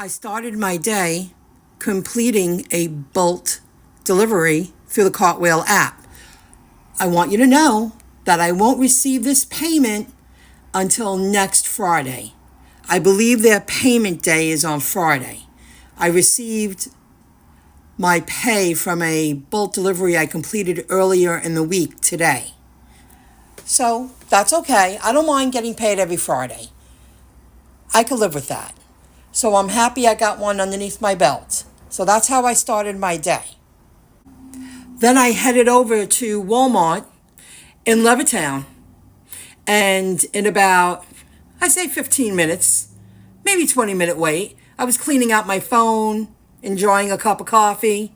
I started my day completing a Bolt delivery through the Cartwheel app. I want you to know that I won't receive this payment until next Friday. I believe their payment day is on Friday. I received my pay from a Bolt delivery I completed earlier in the week today. So that's okay. I don't mind getting paid every Friday. I can live with that. So I'm happy I got one underneath my belt. So that's how I started my day. Then I headed over to Walmart in Levittown. And in about, I say 15 minutes, maybe 20-minute wait, I was cleaning out my phone, enjoying a cup of coffee.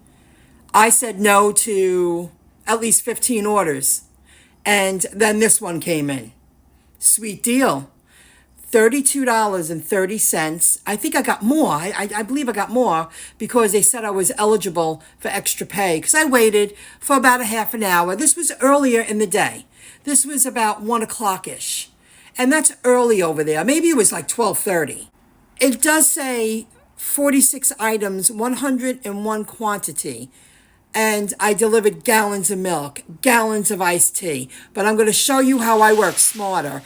I said no to at least 15 orders. And then this one came in. Sweet deal. $32.30. I think I got more. I believe I got more because they said I was eligible for extra pay because I waited for about a half an hour. This was earlier in the day. This was about 1 o'clock-ish. And that's early over there. Maybe it was like 12:30. It does say 46 items, 101 quantity. And I delivered gallons of milk, gallons of iced tea. But I'm going to show you how I work smarter,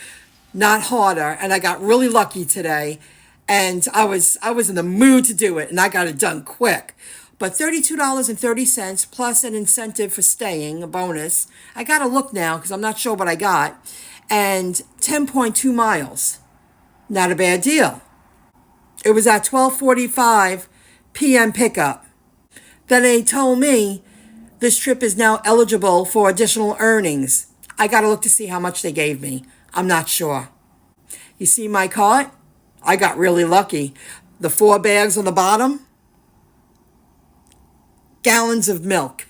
not harder. And I got really lucky today. And I was in the mood to do it. And I got it done quick. But $32.30 plus an incentive for staying, a bonus. I got to look now because I'm not sure what I got. And 10.2 miles. Not a bad deal. It was at 12:45 p.m. pickup. Then they told me this trip is now eligible for additional earnings. I got to look to see how much they gave me. I'm not sure. You see my cart? I got really lucky. The 4 bags on the bottom, gallons of milk.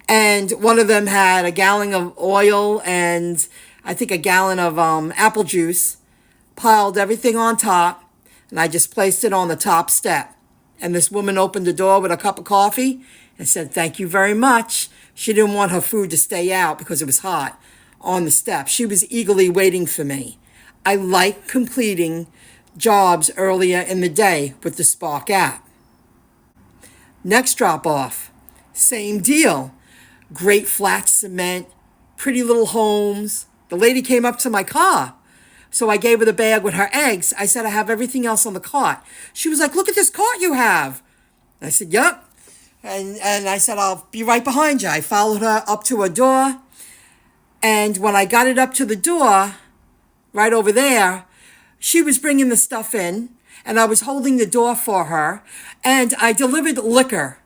And one of them had a gallon of oil and I think a gallon of apple juice. Piled everything on top and I just placed it on the top step. And this woman opened the door with a cup of coffee and said, "Thank you very much." She didn't want her food to stay out because it was hot on the step. She was eagerly waiting for me. I like completing jobs earlier in the day with the Spark app. Next drop off, same deal. Great flat cement, pretty little homes. The lady came up to my car. So I gave her the bag with her eggs. I said, "I have everything else on the cart." She was like, "Look at this cart you have." I said, "Yep." And I said, "I'll be right behind you." I followed her up to her door. And when I got it up to the door, right over there, she was bringing the stuff in. And I was holding the door for her. And I delivered liquor.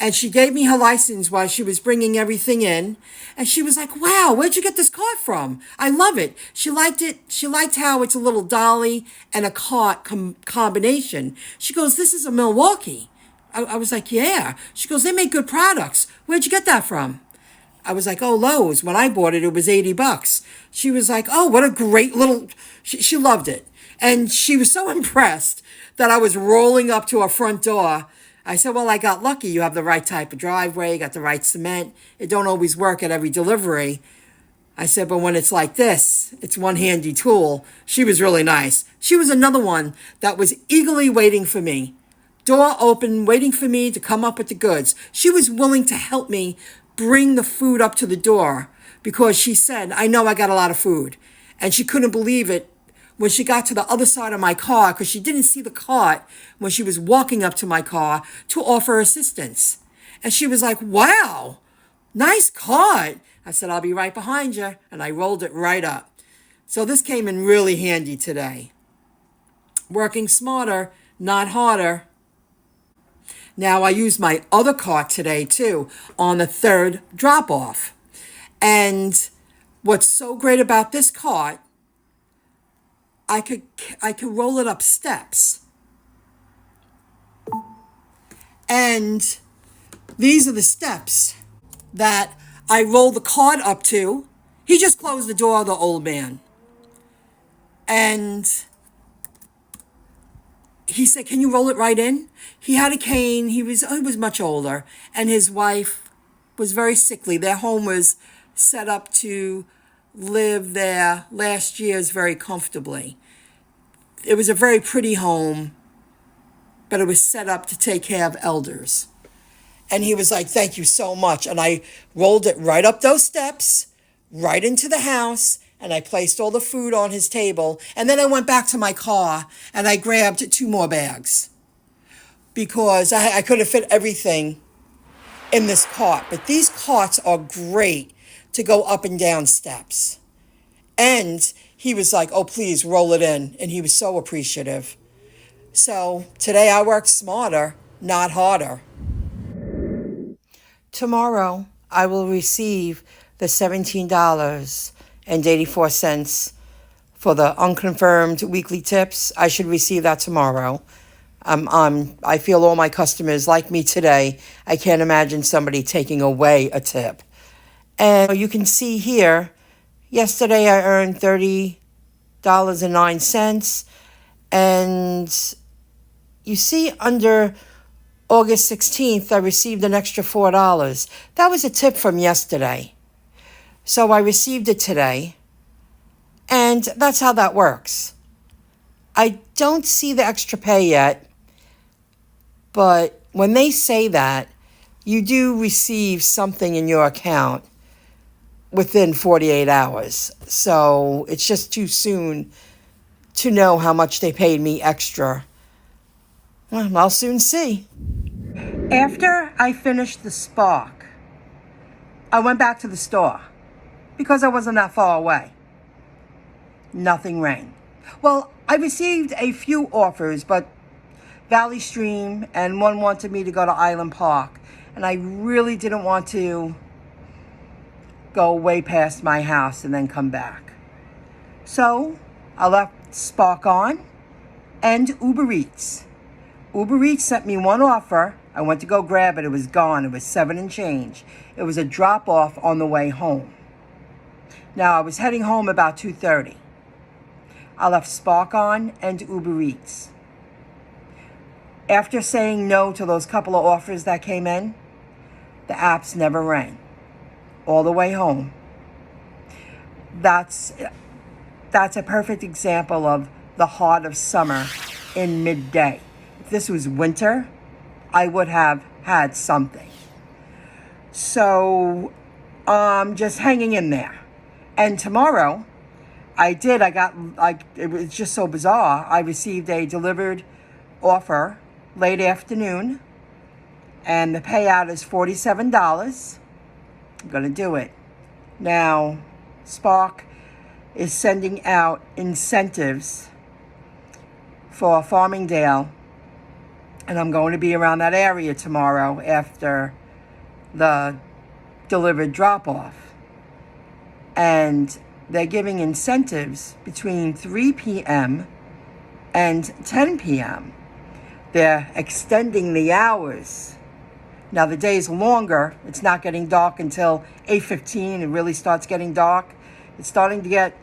And she gave me her license while she was bringing everything in. And she was like, "Wow, where'd you get this cart from? I love it." She liked it. She liked how it's a little dolly and a cart combination. She goes, "This is a Milwaukee." I was like, "Yeah." She goes, "They make good products. Where'd you get that from?" I was like, "Oh, Lowe's. When I bought it, it was $80. She was like, "Oh, what a great little..." She loved it. And she was so impressed that I was rolling up to her front door. I said, "Well, I got lucky. You have the right type of driveway, you got the right cement. It don't always work at every delivery." I said, "But when it's like this, it's one handy tool." She was really nice. She was another one that was eagerly waiting for me. Door open, waiting for me to come up with the goods. She was willing to help me bring the food up to the door because she said, "I know I got a lot of food." And she couldn't believe it when she got to the other side of my car because she didn't see the cart when she was walking up to my car to offer assistance. And she was like, "Wow, nice cart." I said, "I'll be right behind you." And I rolled it right up. So this came in really handy today. Working smarter, not harder. Now I used my other cart today too on the 3rd drop off. And what's so great about this cart, I could roll it up steps. And these are the steps that I roll the cart up to. He just closed the door, the old man. And he said, "Can you roll it right in?" He had a cane. He was much older. And his wife was very sickly. Their home was set up to live there last year's very comfortably. It was a very pretty home, but it was set up to take care of elders. And he was like, thank you so much. And I rolled it right up those steps, right into the house, and I placed all the food on his table. And then I went back to my car and I grabbed 2 more bags because I could have fit everything in this cart. But these carts are great to go up and down steps. And he was like, oh, please roll it in. And he was so appreciative. So today I worked smarter, not harder. Tomorrow, I will receive the $17.84 for the unconfirmed weekly tips. I should receive that tomorrow. I feel all my customers like me today. I can't imagine somebody taking away a tip. And you can see here, yesterday I earned $30.09. And you see under August 16th, I received an extra $4. That was a tip from yesterday. So I received it today. And that's how that works. I don't see the extra pay yet. But when they say that, you do receive something in your account within 48 hours. So it's just too soon to know how much they paid me extra. Well, I'll soon see. After I finished the Spark, I went back to the store because I wasn't that far away. Nothing rang. Well, I received a few offers, but Valley Stream and one wanted me to go to Island Park, and I really didn't want to go way past my house and then come back. So I left Spark on and Uber Eats. Uber Eats sent me one offer. I went to go grab it. It was gone. It was $7 and change. It was a drop-off on the way home. Now, I was heading home about 2:30. I left Spark on and Uber Eats. After saying no to those couple of offers that came in, the apps never rang all the way home. That's a perfect example of the heart of summer in midday. If this was winter, I would have had something. So just hanging in there. And tomorrow, it was just so bizarre. I received a delivered offer late afternoon, and the payout is $47. I'm going to do it. Now, Spark is sending out incentives for Farmingdale, and I'm going to be around that area tomorrow after the delivered drop-off. And they're giving incentives between 3 p.m. and 10 p.m. They're extending the hours. Now the day's longer. It's not getting dark until 8:15. It really starts getting dark. It's starting to get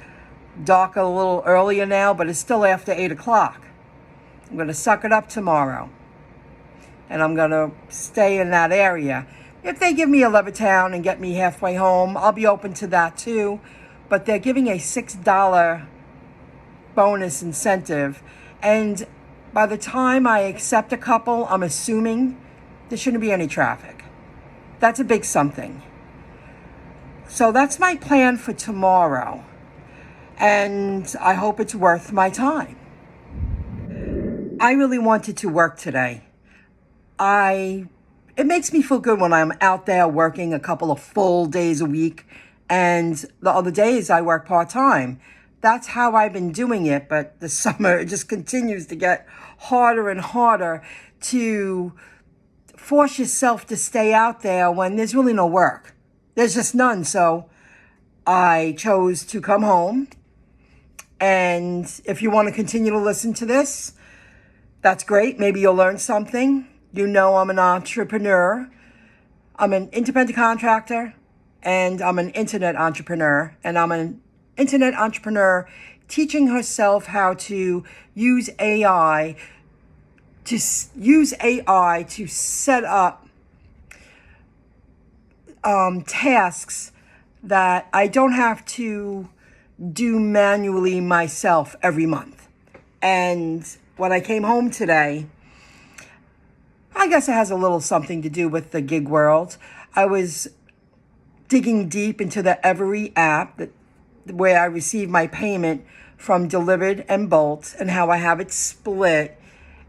dark a little earlier now, but it's still after 8 o'clock. I'm going to suck it up tomorrow. And I'm going to stay in that area. If they give me a Levittown and get me halfway home, I'll be open to that too. But they're giving a $6 bonus incentive. And by the time I accept a couple, I'm assuming there shouldn't be any traffic. That's a big something. So that's my plan for tomorrow. And I hope it's worth my time. I really wanted to work today. It makes me feel good when I'm out there working a couple of full days a week, and the other days I work part-time. That's how I've been doing it, but the summer it just continues to get harder and harder to force yourself to stay out there when there's really no work. There's just none. So I chose to come home, and if you want to continue to listen to this, that's great. Maybe you'll learn something. You know I'm an entrepreneur. I'm an independent contractor, and I'm an internet entrepreneur. And I'm an internet entrepreneur teaching herself how to use AI to set up tasks that I don't have to do manually myself every month. And when I came home today, I guess it has a little something to do with the gig world. I was digging deep into the dlivrd app where I receive my payment from dlivrd and Bolt and how I have it split.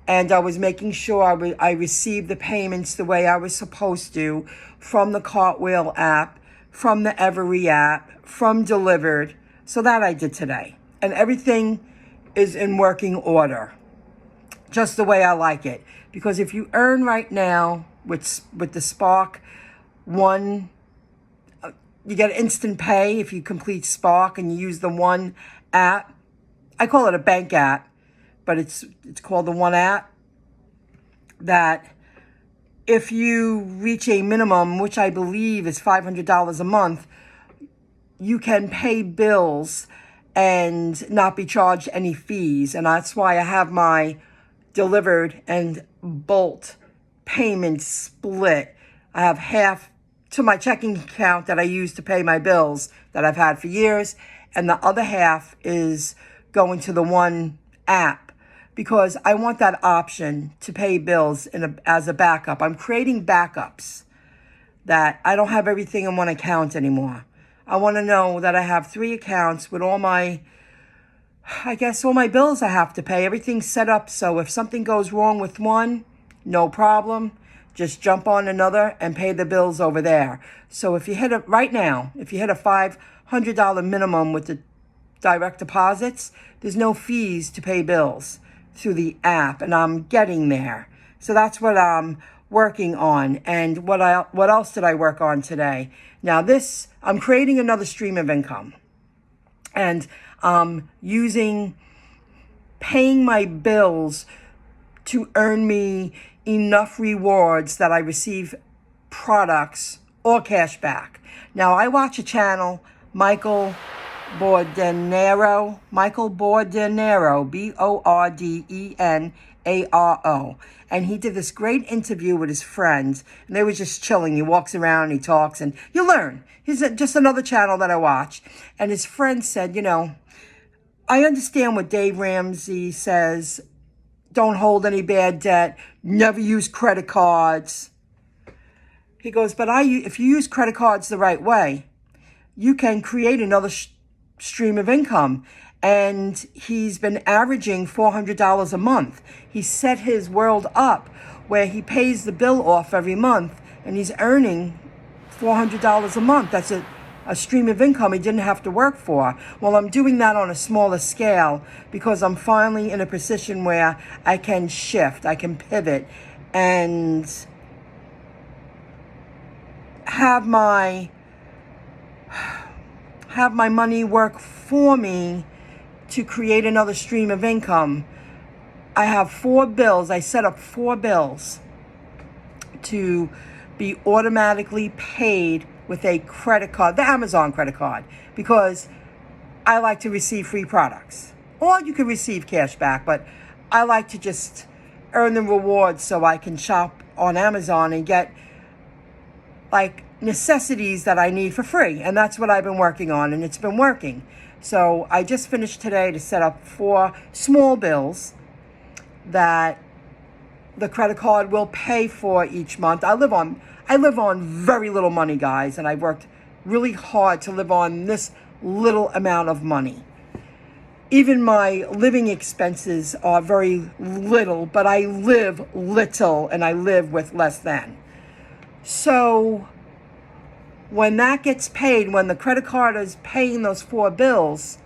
And I was making sure I received the payments the way I was supposed to from the Cartwheel app, from the dlivrd app, from dlivrd. So that I did today. And everything is in working order, just the way I like it. Because if you earn right now with the Spark One, you get instant pay if you complete Spark and you use the One app. I call it a bank app, but it's called the One app. That if you reach a minimum, which I believe is $500 a month, you can pay bills and not be charged any fees. And that's why I have my dlivrd and Bolt payments split. I have half to my checking account that I use to pay my bills that I've had for years, and the other half is going to the One app because I want that option to pay bills as a backup. I'm creating backups that I don't have everything in one account anymore. I want to know that I have 3 accounts with all my bills I have to pay. Everything's set up so if something goes wrong with one, no problem. Just jump on another and pay the bills over there. So if you hit a $500 minimum with the direct deposits, there's no fees to pay bills through the app, and I'm getting there. So that's what I'm working on. And what else did I work on today? Now I'm creating another stream of income, and paying my bills to earn me enough rewards that I receive products or cash back. Now I watch a channel, Michael Bordenero, Bordenero, and he did this great interview with his friends, and they were just chilling. He walks around, he talks, and you learn. He's just another channel that I watch. And his friend said, I understand what Dave Ramsey says. Don't hold any bad debt. Never use credit cards. He goes, but if you use credit cards the right way, you can create another stream of income. And he's been averaging $400 a month. He set his world up where he pays the bill off every month, and he's earning $400 a month. That's a stream of income he didn't have to work for. Well, I'm doing that on a smaller scale because I'm finally in a position where I can shift, I can pivot, and have my money work for me to create another stream of income. I have 4 bills. I set up 4 bills to be automatically paid with a credit card, the Amazon credit card, because I like to receive free products. Or you can receive cash back, but I like to just earn the rewards so I can shop on Amazon and get necessities that I need for free. And that's what I've been working on, and it's been working. So I just finished today to set up 4 small bills that the credit card will pay for each month. I live on very little money, guys, and I worked really hard to live on this little amount of money. Even my living expenses are very little, but I live little and I live with less than. So when that gets paid, when the credit card is paying those 4 bills,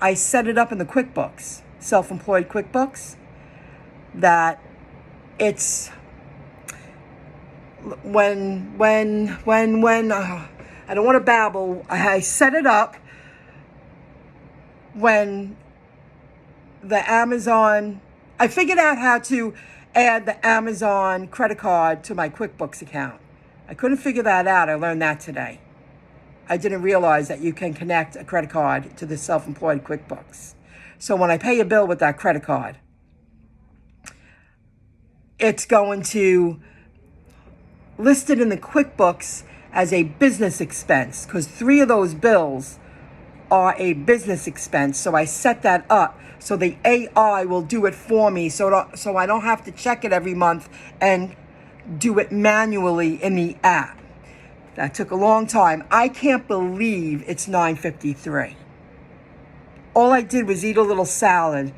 I set it up in the QuickBooks, self-employed QuickBooks, that it's when I don't want to babble, I set it up when the Amazon, I figured out how to add the Amazon credit card to my QuickBooks account. I couldn't figure that out. I learned that today. I didn't realize that you can connect a credit card to the self-employed QuickBooks. So when I pay a bill with that credit card, it's going to list it in the QuickBooks as a business expense, because 3 of those bills are a business expense. So I set that up so the AI will do it for me, so I don't have to check it every month and do it manually in the app. That took a long time. I can't believe it's 9:53. All I did was eat a little salad,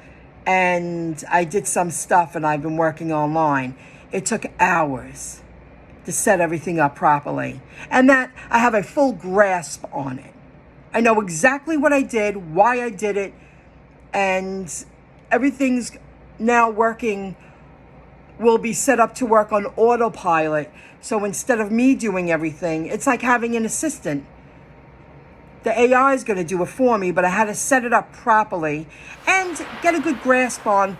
and I did some stuff, and I've been working online. It took hours to set everything up properly, and that I have a full grasp on it. I know exactly what I did, why I did it, and everything's now working, will be set up to work on autopilot. So instead of me doing everything, it's like having an assistant. The AI is going to do it for me, but I had to set it up properly and get a good grasp on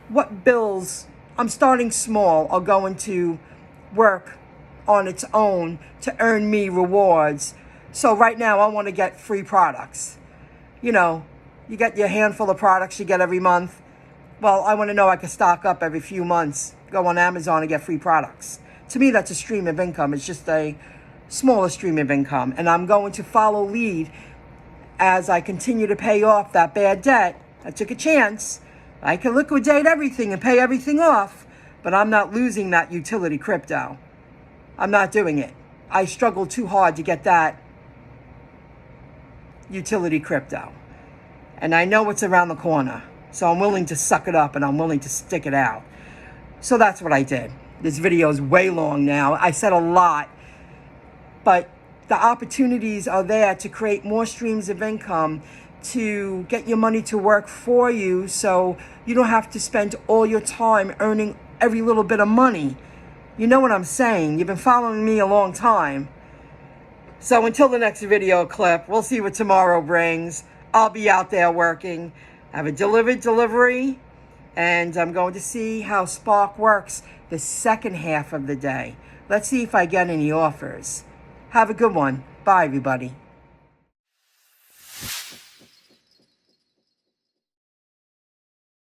what bills, I'm starting small, are going to work on its own to earn me rewards. So right now I want to get free products. You know, you get your handful of products you get every month. Well, I want to know I can stock up every few months, go on Amazon and get free products. To me, that's a stream of income. It's just a smaller stream of income. And I'm going to follow lead as I continue to pay off that bad debt. I took a chance. I can liquidate everything and pay everything off, but I'm not losing that utility crypto. I'm not doing it. I struggled too hard to get that utility crypto. And I know it's around the corner. So I'm willing to suck it up and I'm willing to stick it out. So that's what I did. This video is way long now. I said a lot, but the opportunities are there to create more streams of income, to get your money to work for you so you don't have to spend all your time earning every little bit of money. You know what I'm saying? You've been following me a long time. So until the next video clip, we'll see what tomorrow brings. I'll be out there working. I have a delivered delivery, and I'm going to see how Spark works the second half of the day. Let's see if I get any offers. Have a good one. Bye, everybody.